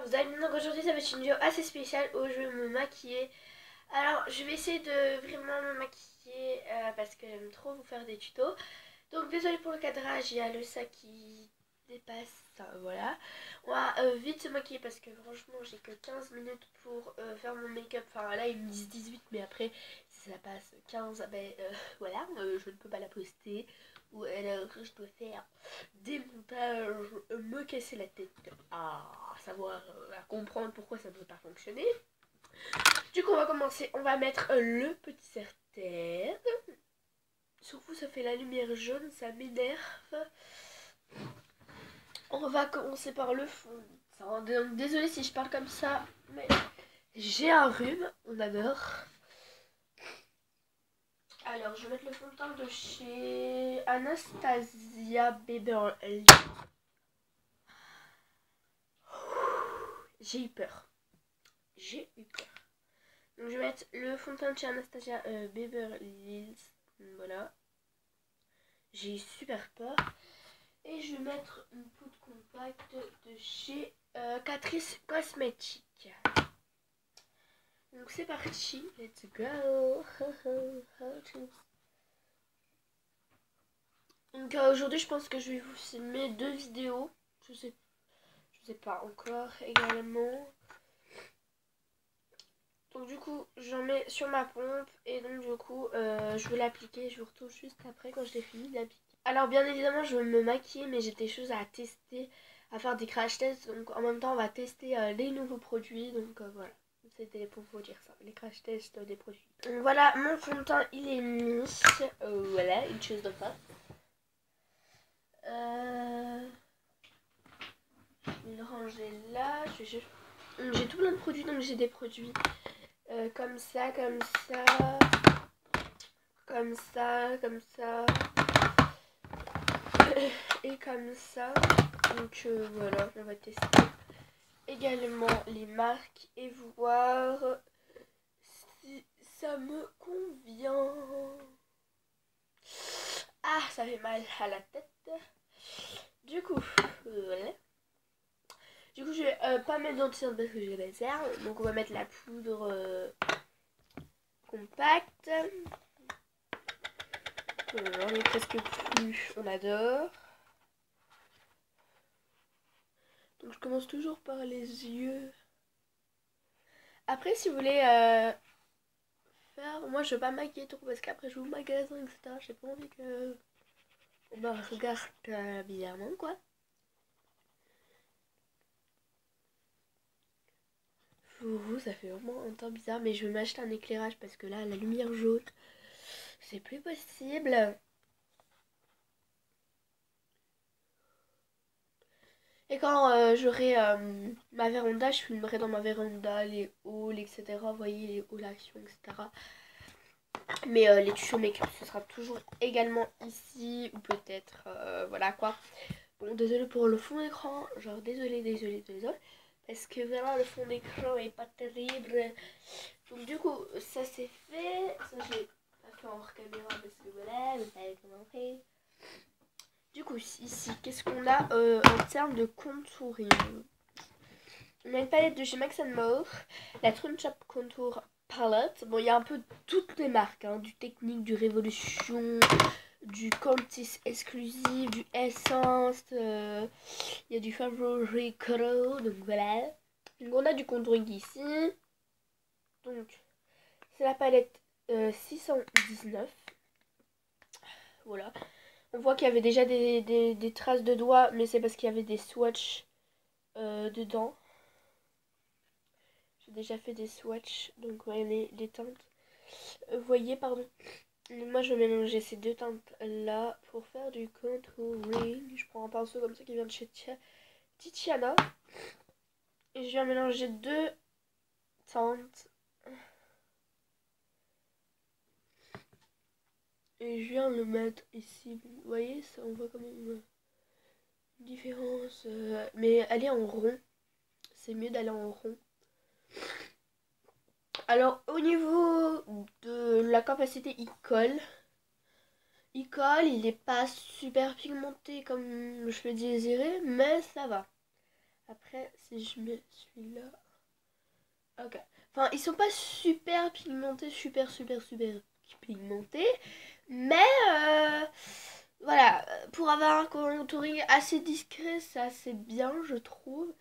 vous allez bien. Donc aujourd'hui ça va être une vidéo assez spéciale où je vais me maquiller. Alors je vais essayer de vraiment me maquiller parce que j'aime trop vous faire des tutos. Donc désolé pour le cadrage, il y a le sac qui dépasse, voilà. On va vite se maquiller parce que franchement j'ai que 15 minutes pour faire mon make-up. Enfin là ils me disent 18 mais après si ça passe 15, ben voilà, je ne peux pas la poster. Ou alors je peux faire des montages, me casser la tête à savoir, à comprendre pourquoi ça ne peut pas fonctionner. Du coup on va commencer, on va mettre le petit serre-tête. Sur vous ça fait la lumière jaune, ça m'énerve. On va commencer par le fond. Donc, désolée si je parle comme ça, mais j'ai un rhume, on adore. Alors, je vais mettre le fond de teint de chez Anastasia Beverly. J'ai eu peur. J'ai eu peur. Donc, je vais mettre le fond de teint de chez Anastasia Beverly Hills. Voilà. J'ai eu super peur. Et je vais mettre une poudre compacte de chez Catrice Cosmetics. Donc c'est parti, let's go. Donc aujourd'hui je pense que je vais vous filmer 2 vidéos. Je sais pas encore également. Donc du coup j'en mets sur ma pompe et donc du coup je vais l'appliquer. Je vous retrouve juste après quand j'ai fini de l'appliquer. Alors bien évidemment je vais me maquiller mais j'ai des choses à tester, à faire des crash tests. Donc en même temps on va tester les nouveaux produits. Donc voilà. C'était pour vous dire ça, les crash tests des produits. Donc voilà, mon fond de teint il est mis. Voilà, une chose de face. Je vais le ranger là. J'ai tout plein de produits, donc j'ai des produits comme ça, comme ça, comme ça, comme ça et comme ça. Donc voilà, on va tester également les marques et voir si ça me convient. Ah, ça fait mal à la tête. Du coup, voilà. Du coup, je vais pas mettre d'anti-cerne parce que j'ai la réserve. Donc, on va mettre la poudre compacte. On est presque plus. On adore. Donc, je commence toujours par les yeux. Après, si vous voulez faire. Moi, je vais pas maquiller trop parce qu'après, je vais au magasin, etc. J'ai pas envie que on me regarde bizarrement, quoi. Vous, ça fait vraiment un temps bizarre, mais je vais m'acheter un éclairage parce que là, la lumière jaune, c'est plus possible. Et quand j'aurai ma véranda, je filmerai dans ma véranda les hauls, etc. Vous voyez, les hauls actions, etc. Mais les tutos make-up, ce sera toujours également ici, ou peut-être, voilà quoi. Bon, désolé pour le fond d'écran, genre désolé. Parce que vraiment, le fond d'écran est pas terrible. Donc du coup, ça c'est fait. Ça j'ai pas fait hors caméra parce que voilà, vous savez comment on fait. Du coup, ici, qu'est-ce qu'on a en termes de contouring? On a une palette de chez Max More, la Tune Shop Contour Palette. Bon, il y a un peu toutes les marques, hein, du Technique, du Révolution, du Contis Exclusive, du Essence, il y a du Favori Color, donc voilà. Donc on a du contouring ici. Donc, c'est la palette 619. Voilà. On voit qu'il y avait déjà des traces de doigts, mais c'est parce qu'il y avait des swatchs dedans. J'ai déjà fait des swatchs, donc ouais, les teintes. Vous voyez, pardon. Moi, je vais mélanger ces deux teintes-là pour faire du contouring. Je prends un pinceau comme ça qui vient de chez Tiziana. Et je viens mélanger deux teintes. Et je viens le mettre ici. Vous voyez, ça, on voit quand même une différence. Mais aller en rond. C'est mieux d'aller en rond. Alors, au niveau de la capacité, il colle. Il est pas super pigmenté comme je le désirais, mais ça va. Après, si je mets celui-là... Ok. Enfin, ils sont pas super pigmentés, super pigmentés. Mais, voilà. Pour avoir un contouring assez discret, c'est assez bien, je trouve.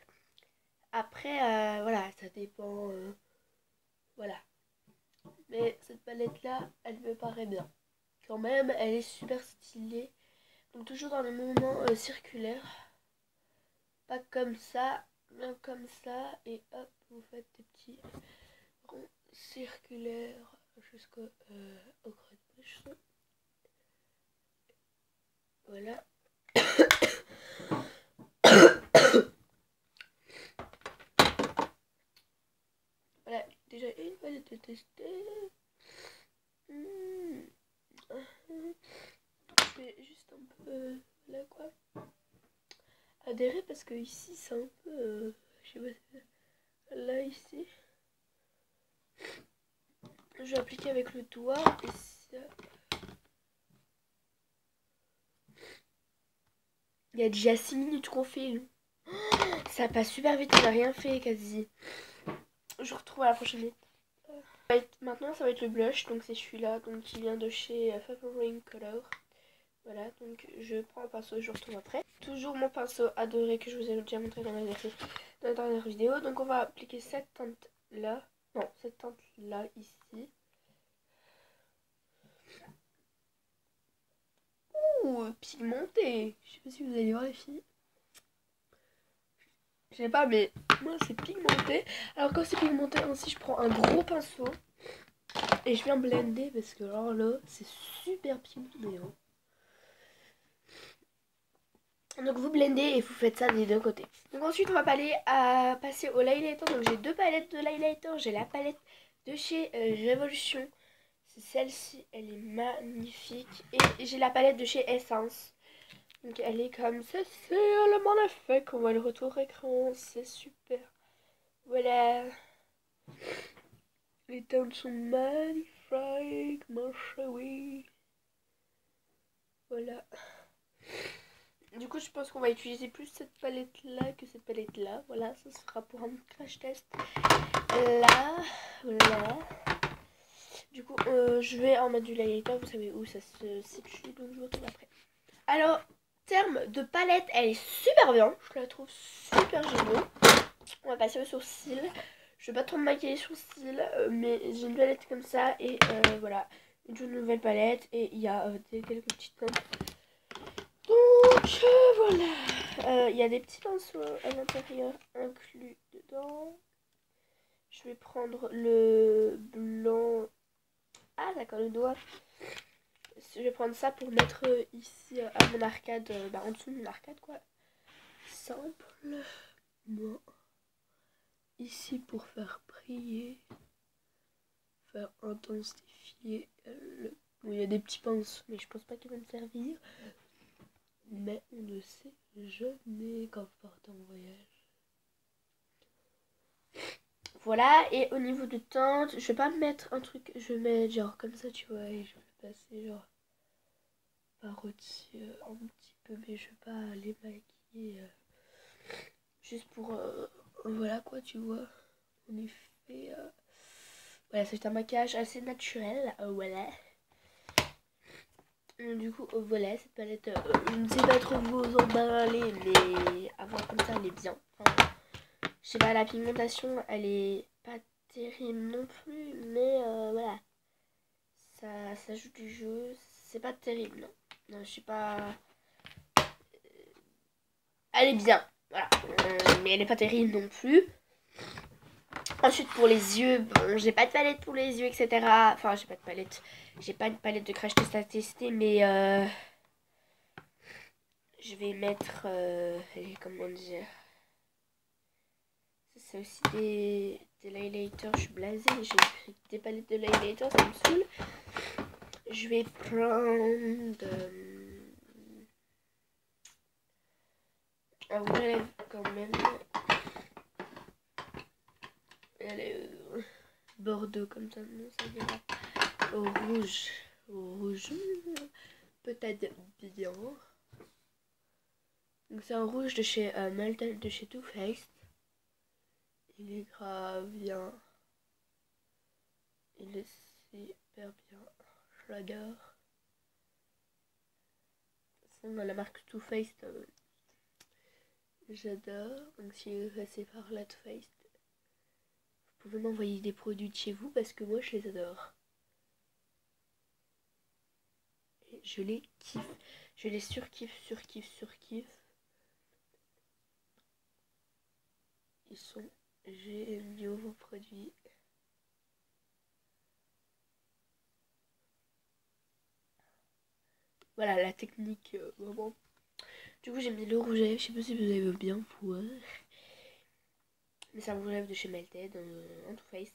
Après, voilà, ça dépend. Voilà. Mais cette palette-là, elle me paraît bien. Quand même, elle est super stylée. Donc toujours dans le mouvement circulaire. Pas comme ça, mais comme ça. Et hop, vous faites des petits ronds circulaires jusqu'au au creux de bouche. Voilà. Voilà, déjà une palette de tester. Je vais juste un peu là quoi adhérer parce que ici c'est un peu je sais pas, là ici je vais appliquer avec le doigt et ça... Il y a déjà 6 minutes qu'on fait. Ça passe super vite, on n'a rien fait quasi. Je vous retrouve à la prochaine étape. Maintenant ça va être le blush, donc c'est celui-là donc qui vient de chez Favorite Color. Voilà, donc je prends un pinceau et je retrouve après. Toujours mon pinceau adoré que je vous ai déjà montré dans la dernière vidéo. Donc on va appliquer cette teinte là. Non, cette teinte là ici. Ouh, pigmenté. Je sais pas si vous allez voir les filles. Je sais pas, mais moi c'est pigmenté. Alors quand c'est pigmenté ainsi, je prends un gros pinceau et je viens blender parce que alors là, c'est super pigmenté. Hein. Donc vous blendez et vous faites ça des deux côtés. Donc ensuite on va passer au highlighter. Donc j'ai deux palettes de highlighter. J'ai la palette de chez Révolution. C'est celle-ci, elle est magnifique. Et j'ai la palette de chez Essence. Donc elle est comme ça, c'est le magnifique. On voit le retour écran, c'est super. Voilà. Les teintes sont magnifiques, mon chéri. Voilà. Du coup, je pense qu'on va utiliser plus cette palette-là que cette palette-là. Voilà, ça sera pour un crash test. Là, voilà. Du coup, je vais en mettre du highlighter. Vous savez où ça se situe, donc je vous retrouve après. Alors, terme de palette, elle est super bien. Je la trouve super géniale. On va passer aux sourcils. Je vais pas trop me maquiller les sourcils, mais j'ai une palette comme ça. Et voilà, une toute nouvelle palette. Et il y a quelques petites teintes. Donc voilà. Il y a des petits pinceaux à l'intérieur inclus dedans. Je vais prendre le blanc. Ah d'accord, le doigt. Je vais prendre ça pour mettre ici à mon arcade, en dessous de mon arcade quoi. Simple. Bon. Ici pour faire briller, faire intensifier le... Bon, il y a des petits pinceaux, mais je pense pas qu'ils vont me servir. Mais on ne sait jamais quand vous partez en voyage. Voilà, et au niveau de teinte, je vais pas mettre un truc, je vais mettre genre comme ça, tu vois, et je vais passer genre par au-dessus un petit peu, mais je vais pas les maquiller juste pour, voilà quoi, tu vois, en effet, voilà, c'est un maquillage assez naturel, voilà. Du coup, voilà, cette palette, je ne sais pas trop vous emballer, mais à voir comme ça, elle est bien. Enfin, je sais pas, la pigmentation, elle est pas terrible non plus, mais voilà. Ça joue du jeu, c'est pas terrible, non. Non, je sais pas... Elle est bien, voilà. Mais elle est pas terrible non plus. Ensuite, pour les yeux, bon, j'ai pas de palette pour les yeux, etc. Enfin, j'ai pas de palette. J'ai pas une palette de crash test à tester, mais je vais mettre... comment dire... C'est aussi des highlighters, je suis blasée. J'ai pris des palettes de highlighters, ça me saoule. Je vais prendre... un rouge à lèvres quand même. Elle est bordeaux comme ça, non, ça ira. Au rouge. Au rouge, peut-être bien. Donc c'est un rouge de chez Melted, de chez Too Faced. Il est grave bien. Il est super bien. Je l'adore. C'est la marque Too Faced. J'adore. Donc si vous passez par la Too Faced, vous pouvez m'envoyer des produits de chez vous parce que moi je les adore. Et je les kiffe. Je les surkiffe. Ils sont géniaux vos produits. Voilà la technique vraiment. Du coup j'ai mis le rouge à lèvres, je sais pas si vous avez bien voir. Mais c'est un rouge à lèvres de chez Melted en Too Faced.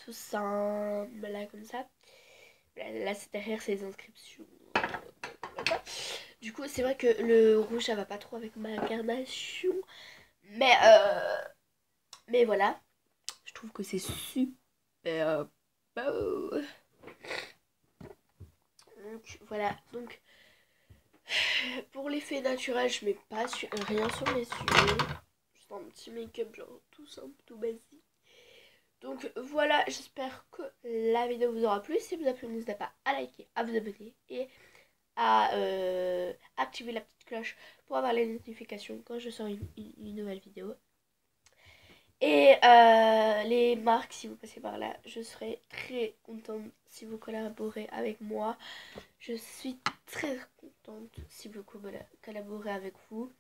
Tout simple là comme ça. Là c'est derrière ces inscriptions. Du coup c'est vrai que le rouge ça va pas trop avec ma carnation. Mais voilà. Je trouve que c'est super beau. Donc voilà. Donc pour l'effet naturel je mets pas rien sur mes yeux. Juste un petit make-up genre tout simple, tout basique. Donc voilà, j'espère que la vidéo vous aura plu. Si vous a plu, n'hésitez pas à liker, à vous abonner et à activer la petite cloche pour avoir les notifications quand je sors une nouvelle vidéo. Et les marques, si vous passez par là, je serai très contente si vous collaborez avec moi. Je suis très contente si vous collaborez avec vous.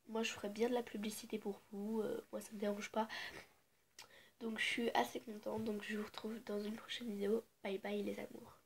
Moi, je ferai bien de la publicité pour vous. Moi, ça me dérange pas. Donc, je suis assez contente. Donc, je vous retrouve dans une prochaine vidéo. Bye bye les amours.